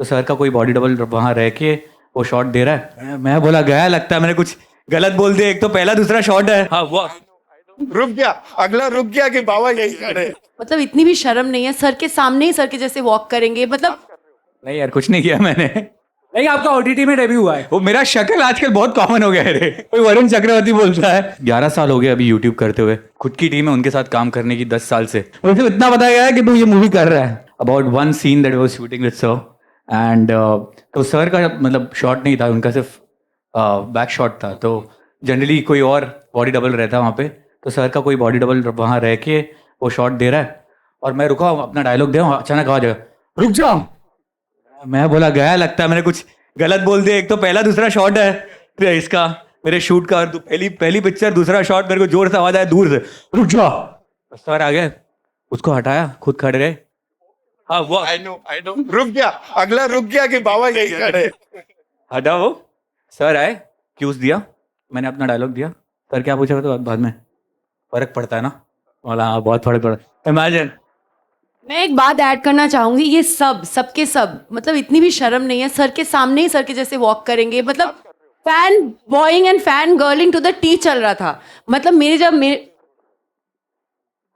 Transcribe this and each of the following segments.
तो सर का कोई बॉडी डबल वहाँ रह के वो शॉट दे रहा है। मैं बोला गया, लगता है मैंने कुछ गलत बोल दिया। एक तो पहला दूसरा शॉट है। हाँ वो रुक गया, अगला रुक गया कि बाबा यही खड़े। मतलब इतनी भी शर्म नहीं है, सर के सामने ही सर के जैसे वॉक करेंगे, मतलब नहीं यार, कुछ नहीं किया मैंने। नहीं, आपका ओटीटी में डेब्यू हुआ है। वो मेरा शक्ल आजकल बहुत कॉमन हो गया है रे। कोई वरुण चक्रवर्ती बोलता है। 11 साल हो गए अभी यूट्यूब करते हुए। खुद की टीम है, उनके साथ काम करने की 10 साल से। मुझे इतना बताया गया है कि तू ये मूवी कर रहा है। About one seen that was shooting with sir and तो सर का मतलब शॉट नहीं था, उनका सिर्फ बैक शॉट था। तो जनरली कोई और बॉडी डबल रहता है वहाँ पे, तो सर का कोई बॉडी डबल वहाँ रह के वो शॉट दे रहा है और मैं रुका अपना डायलॉग दे रहा हूँ, अचानक आवाज आया, रुक जाओ। मैं बोला गया, लगता है मैंने कुछ गलत बोल दिया। एक तो पहला दूसरा शॉट है तो इसका मेरे शूट का, और पहली पिक्चर दूसरा शॉट, मेरे को जोर से आवाज आया दूर से, रुक जाओ। सर आ गए, उसको हटाया, खुद खड़े रहे। हाँ वो आई नो रुक गया, अगला रुक गया कि बाबा यही खड़े। हटा वो। सर आए, क्यूज दिया, मैंने अपना डायलॉग दिया। सर क्या पूछा तो बाद में फर्क पड़ता है ना। बोला हाँ बहुत फर्क पड़ता। इमेजिन। मैं एक बात ऐड करना चाहूंगी, ये सबके सब मतलब इतनी भी शर्म नहीं है, सर के सामने ही सर के जैसे वॉक करेंगे। मतलब fanboying and fangirling to the T चल रहा था। मतलब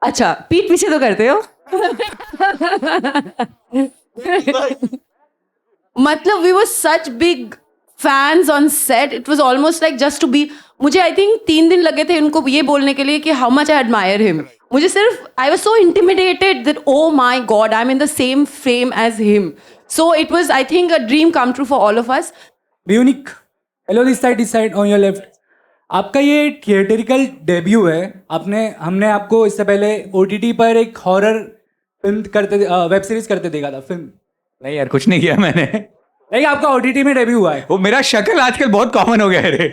अच्छा पीठ पीछे तो करते हो। मतलब we were such big fans on set, it was almost like just to be. मुझे आई थिंक 3 दिन लगे थे उनको ये बोलने के लिए कि how much I admire him. मुझे सिर्फ I was so intimidated that oh my God I am in the same frame as him. So it was I think a dream come true for all of us. ब्यूनिक, hello this side on your left. आपका ये theatrical debut है। हमने आपको इससे पहले OTT पर एक हॉरर फिल्म वेब सीरीज करते देखा था। फिल्म नहीं यार, कुछ नहीं किया मैंने। नहीं, आपका ओटीटी में डेब्यू हुआ है। वो मेरा शक्ल आजकल बहुत कॉमन हो गया है रे।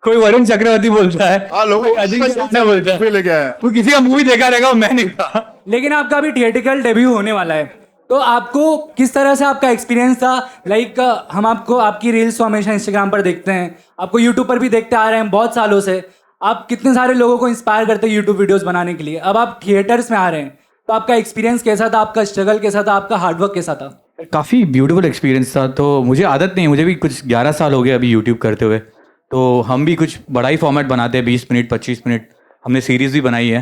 कोई वरुण चक्रवर्ती बोलता है, कोई अजिंक्य रहाणे बोलता है। ले गया है। वो किसी का मूवी देखा रहेगा, मैं नहीं था। लेकिन आपका अभी थिएटरिकल डेब्यू होने वाला है, तो आपको किस तरह से आपका एक्सपीरियंस था? लाइक हम आपको आपकी रील्स तो हमेशा इंस्टाग्राम पर देखते हैं, आपको यूट्यूब पर भी देखते आ रहे हैं बहुत सालों से। आप कितने सारे लोगों को इंस्पायर करते हैं यूट्यूब वीडियोस बनाने के लिए। अब आप थिएटर्स में आ रहे हैं, तो आपका एक्सपीरियंस कैसा था? आपका स्ट्रगल कैसा था? आपका हार्डवर्क कैसा था? काफ़ी ब्यूटीफुल एक्सपीरियंस था। तो मुझे आदत नहीं है, मुझे भी कुछ 11 साल हो गए अभी यूट्यूब करते हुए। तो हम भी कुछ बड़ा ही फॉर्मेट बनाते हैं, 20 मिनट 25 मिनट। हमने सीरीज़ भी बनाई है,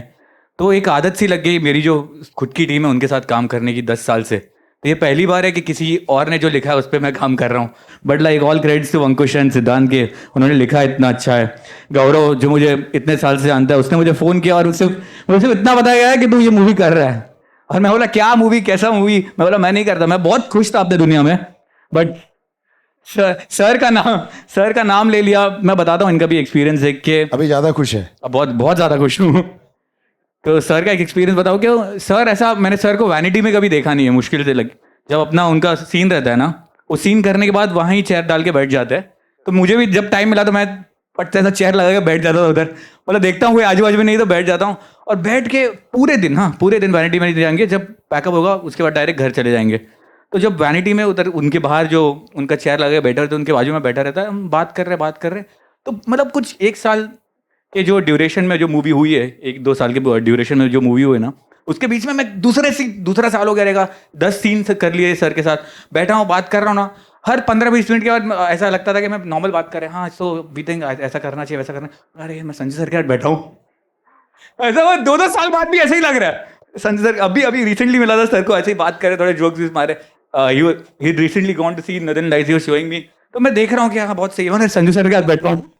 तो एक आदत सी लग गई। मेरी जो खुद की टीम है उनके साथ काम करने की 10 साल से। तो ये पहली बार है कि किसी और ने जो लिखा है उस पर मैं काम कर रहा हूँ। But like all credits to Ankush and Siddhant के, उन्होंने लिखा इतना अच्छा है। गौरव जो मुझे इतने साल से जानता है, उसने मुझे फ़ोन किया और मुझे इतना बताया गया है कि तू ये मूवी कर रहा है। और मैं बोला क्या मूवी, कैसा मूवी? मैं बोला मैं नहीं करता। मैं बहुत खुश था अपने दुनिया में, बट सर का नाम ले लिया। मैं बताता हूँ इनका भी एक्सपीरियंस देख के। अभी ज्यादा खुश है। अब बहुत ज़्यादा खुश हूँ। तो सर का एक एक्सपीरियंस बताओ कि सर ऐसा, मैंने सर को वैनिटी में कभी देखा नहीं है। मुश्किल से लग, जब अपना उनका सीन रहता है ना, उस सीन करने के बाद वहाँ ही चेयर डाल के बैठ जाते हैं। तो मुझे भी जब टाइम मिला तो मैं पट ऐसा चेयर लगा के बैठ जाता था उधर। मतलब देखता हूँ कोई आजू बाजू में नहीं तो बैठ जाता हूँ, और बैठ के पूरे दिन वैनिटी में जाएंगे। जब पैकअप होगा उसके बाद डायरेक्ट घर चले जाएंगे। तो जब वैनिटी में उधर उनके बाहर जो उनका चेयर लगा के बैठा रहता है, उनके बाजू में बैठा रहता है, हम बात कर रहे हैं। तो मतलब कुछ 1 साल के जो ड्यूरेशन में जो मूवी हुई है, 1-2 साल के ड्यूरेशन में जो मूवी हुई है ना, उसके बीच में मैं दूसरा साल हो गया रहेगा। 10 सीन कर लिए सर के साथ, बैठा हूँ बात कर रहा हूँ ना। हर 15-20 मिनट के बाद ऐसा लगता था कि मैं नॉर्मल बात कर रहे हैं। हाँ सो वी थिंक ऐसा करना चाहिए, वैसा करना। अरे मैं संजय सर के साथ बैठा हूँ। ऐसा वो 2-2 साल बाद भी ऐसे ही लग रहा है। संजय सर अभी रिसेंटली मिला था सर को, ऐसे ही बात करे, थोड़े जोक्स मारे। He recently gone to see northern lights, he was showing me. तो मैं देख रहा हूँ कि हाँ बहुत सही है, मैं संजय सर के साथ बैठा हूँ।